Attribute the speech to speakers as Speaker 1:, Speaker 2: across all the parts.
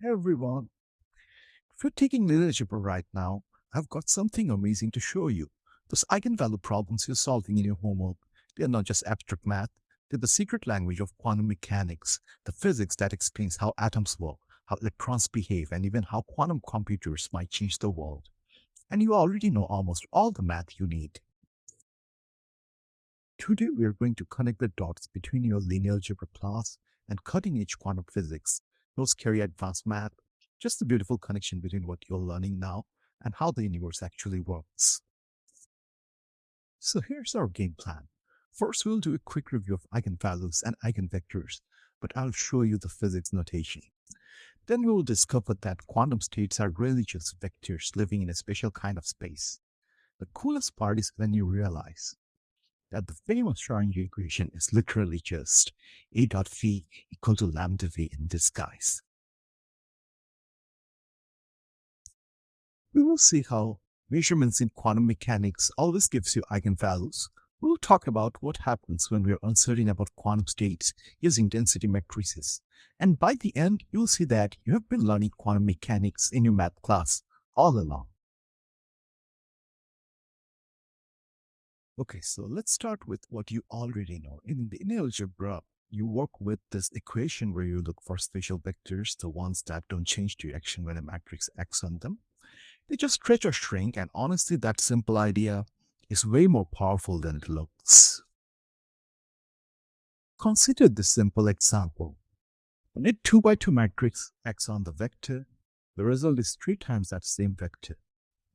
Speaker 1: Hey everyone, if you're taking Algebra right now, I've got something amazing to show you. Those eigenvalue problems you're solving in your homework, they're not just abstract math, they're the secret language of quantum mechanics, the physics that explains how atoms work, how electrons behave, and even how quantum computers might change the world. And you already know almost all the math you need. Today we're going to connect the dots between your linear algebra class and cutting-edge quantum physics. No scary advanced math, just the beautiful connection between what you're learning now and how the universe actually works. So here's our game plan. First, we'll do a quick review of eigenvalues and eigenvectors, but I'll show you the physics notation. Then we will discover that quantum states are really just vectors living in a special kind of space. The coolest part is when you realize that the famous Schrödinger equation is literally just A dot v equal to lambda v in disguise. We will see how measurements in quantum mechanics always gives you eigenvalues. We'll talk about what happens when we are uncertain about quantum states using density matrices. And by the end, you'll see that you have been learning quantum mechanics in your math class all along. Okay, so let's start with what you already know. In algebra, you work with this equation where you look for special vectors, the ones that don't change direction when a matrix acts on them. They just stretch or shrink, and honestly, that simple idea is way more powerful than it looks. Consider this simple example. When a 2 by 2 matrix acts on the vector, the result is 3 times that same vector.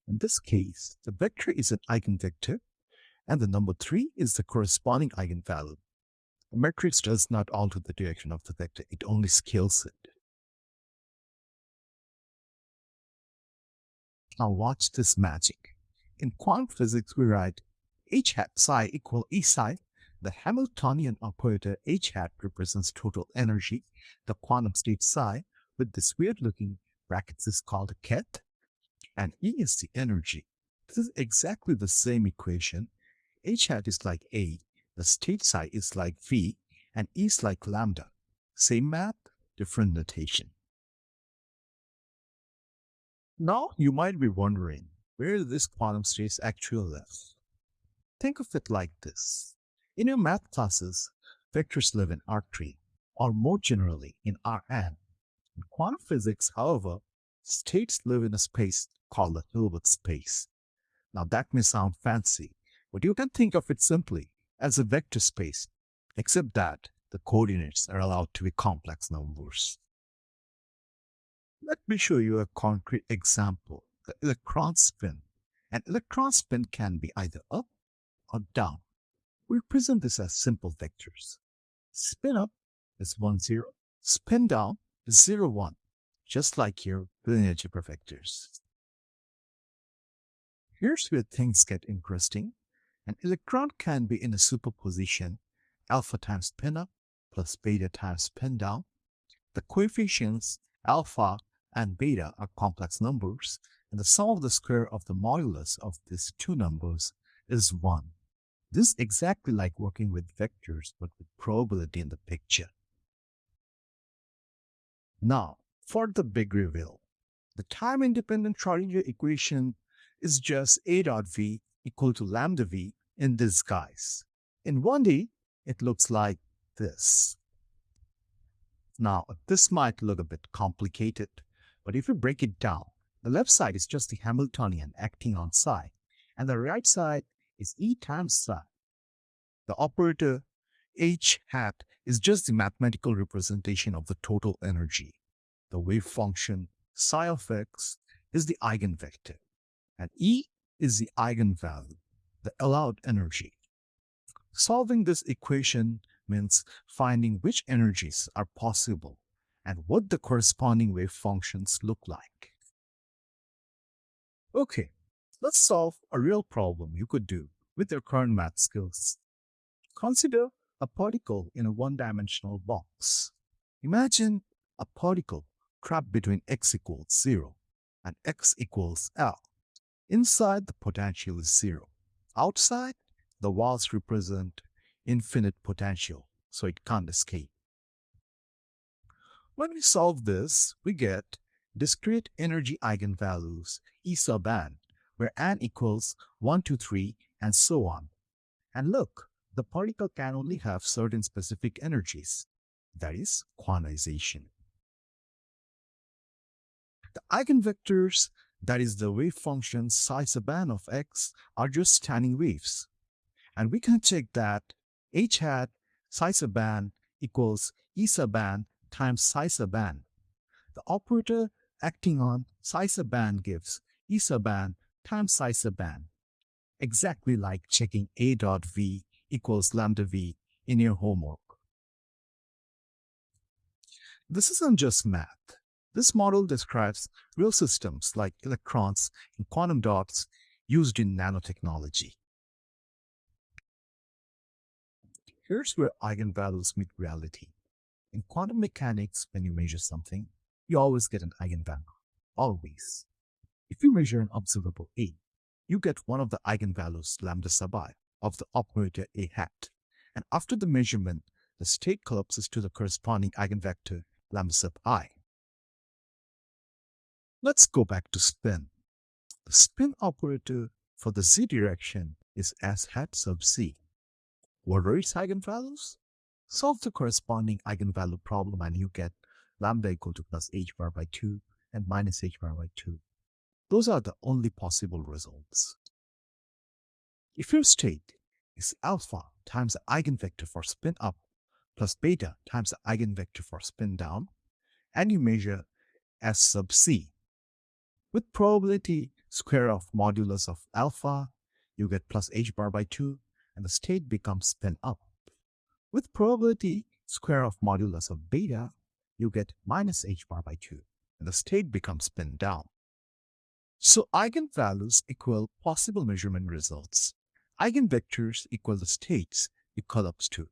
Speaker 1: In this case, the vector is an eigenvector, and the number 3 is the corresponding eigenvalue. The matrix does not alter the direction of the vector, it only scales it. Now watch this magic. In quantum physics, we write h hat psi equal E psi. The Hamiltonian operator h hat represents total energy. The quantum state psi with this weird looking brackets is called a ket, and E is the energy. This is exactly the same equation. H hat is like A, the state psi is like V, and E is like lambda. Same math, different notation. Now you might be wondering where this quantum states actually live. Think of it like this. In your math classes, vectors live in R3, or more generally in Rn. In quantum physics, however, states live in a space called the Hilbert space. Now that may sound fancy, but you can think of it simply as a vector space, except that the coordinates are allowed to be complex numbers. Let me show you a concrete example. The electron spin. An electron spin can be either up or down. We represent this as simple vectors. Spin up is 1, 0. Spin down is 0, 1, just like your linear algebra vectors. Here's where things get interesting. An electron can be in a superposition, alpha times spin up plus beta times spin down. The coefficients alpha and beta are complex numbers, and the sum of the square of the modulus of these two numbers is 1. This is exactly like working with vectors, but with probability in the picture. Now, for the big reveal. The time-independent Schrodinger equation is just A dot v equal to lambda v in disguise. In 1D, it looks like this. Now, this might look a bit complicated, but if you break it down, the left side is just the Hamiltonian acting on psi, and the right side is E times psi. The operator h hat is just the mathematical representation of the total energy. The wave function psi of x is the eigenvector, and E is the eigenvalue, the allowed energy. Solving this equation means finding which energies are possible and what the corresponding wave functions look like. Okay, let's solve a real problem you could do with your current math skills. Consider a particle in a one-dimensional box. Imagine a particle trapped between x equals 0 and x equals L. Inside, the potential is 0. Outside, the walls represent infinite potential, so it can't escape. When we solve this, we get discrete energy eigenvalues E sub n, where n equals 1 to 3 and so on. And look, the particle can only have certain specific energies. That is quantization. The eigenvectors, that is the wave function psi sub n of x, are just standing waves. And we can check that h hat psi sub n equals E sub n times psi sub n. The operator acting on psi sub n gives E sub n times psi sub n, exactly like checking A dot V equals lambda V in your homework. This isn't just math. This model describes real systems like electrons and quantum dots used in nanotechnology. Here's where eigenvalues meet reality. In quantum mechanics, when you measure something, you always get an eigenvalue. Always. If you measure an observable A, you get one of the eigenvalues lambda sub I of the operator A hat. And after the measurement, the state collapses to the corresponding eigenvector lambda sub I. Let's go back to spin. The spin operator for the z direction is S hat sub c. What are its eigenvalues? Solve the corresponding eigenvalue problem and you get lambda equal to plus h bar by 2 and minus h bar by 2. Those are the only possible results. If your state is alpha times the eigenvector for spin up plus beta times the eigenvector for spin down, and you measure S sub c, with probability square of modulus of alpha, you get plus h bar by 2 and the state becomes spin up. With probability square of modulus of beta, you get minus h bar by 2 and the state becomes spin down. So eigenvalues equal possible measurement results. Eigenvectors equal the states you collapse to.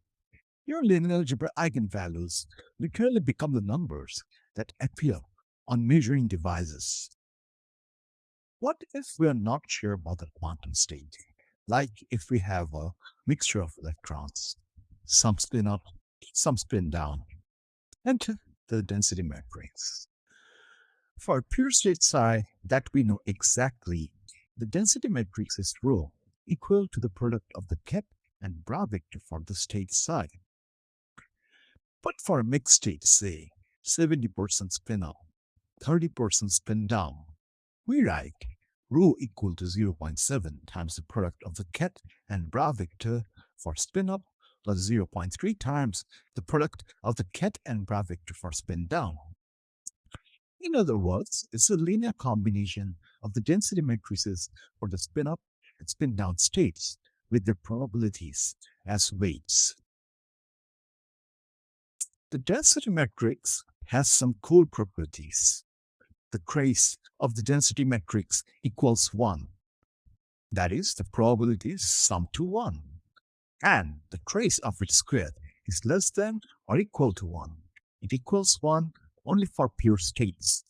Speaker 1: Your linear algebra eigenvalues literally become the numbers that appear on measuring devices. What if we are not sure about the quantum state? Like if we have a mixture of electrons, some spin up, some spin down, and the density matrix. For pure state psi that we know exactly, the density matrix is rho equal to the product of the Ket and bra vector for the state psi. But for a mixed state, say 70% spin up, 30% spin down, we write rho equal to 0.7 times the product of the Ket and bra vector for spin up plus 0.3 times the product of the Ket and bra vector for spin down. In other words, it's a linear combination of the density matrices for the spin up and spin down states with their probabilities as weights. The density matrix has some cool properties. The trace of the density matrix equals 1. That is, the probabilities sum to 1. And the trace of its square is less than or equal to 1. It equals 1 only for pure states.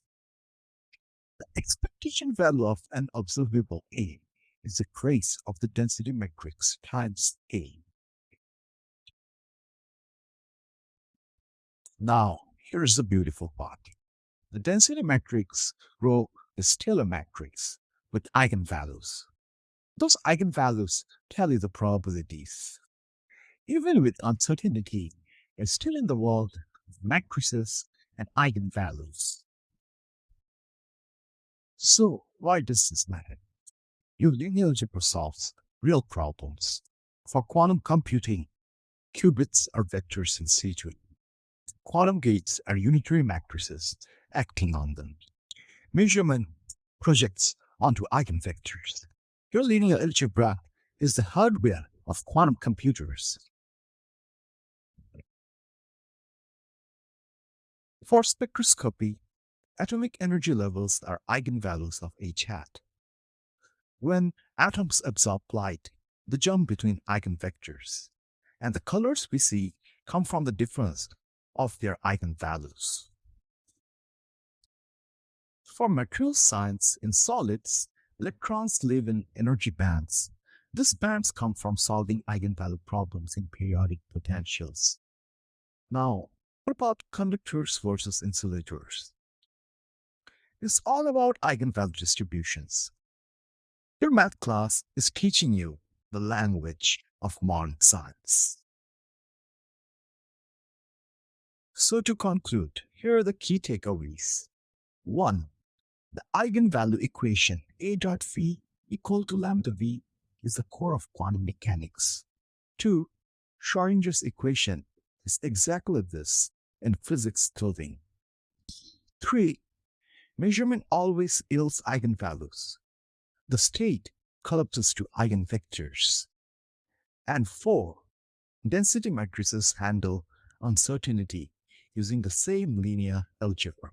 Speaker 1: The expectation value of an observable A is the trace of the density matrix times A. Now, here's the beautiful part. The density matrix rho is still a matrix with eigenvalues. Those eigenvalues tell you the probabilities. Even with uncertainty, we're still in the world of matrices and eigenvalues. So, why does this matter? Your linear algebra solves real problems. For quantum computing, qubits are vectors in situ. Quantum gates are unitary matrices acting on them. Measurement projects onto eigenvectors. Your linear algebra is the hardware of quantum computers. For spectroscopy, atomic energy levels are eigenvalues of H hat. When atoms absorb light, they jump between eigenvectors, and the colors we see come from the difference of their eigenvalues. For material science, in solids, electrons live in energy bands. These bands come from solving eigenvalue problems in periodic potentials. Now, What about conductors versus insulators? It's all about eigenvalue distributions. Your math class is teaching you the language of modern science. So to conclude, here are the key takeaways. 1. The eigenvalue equation A dot V equal to lambda V is the core of quantum mechanics. 2. Schrodinger's equation is exactly this in physics clothing. 3. Measurement always yields eigenvalues. The state collapses to eigenvectors. And 4. Density matrices handle uncertainty using the same linear algebra.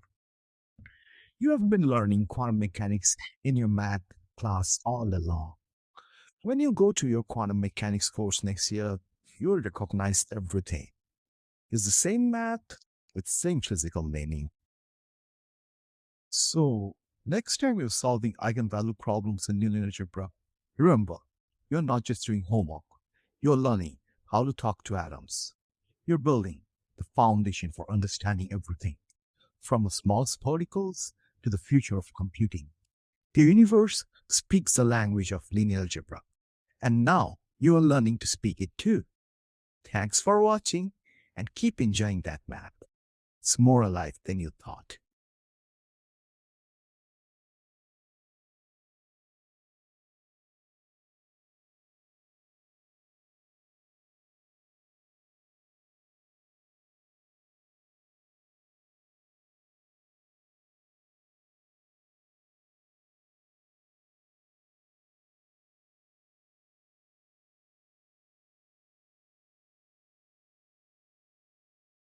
Speaker 1: You have been learning quantum mechanics in your math class all along. When you go to your quantum mechanics course next year, you'll recognize everything. It's the same math with same physical meaning. So, next time you're solving eigenvalue problems in linear algebra, remember, you're not just doing homework. You're learning how to talk to atoms. You're building the foundation for understanding everything, from the smallest particles to the future of computing. The universe speaks the language of linear algebra, and now you are learning to speak it too. Thanks for watching and keep enjoying that math. It's more alive than you thought.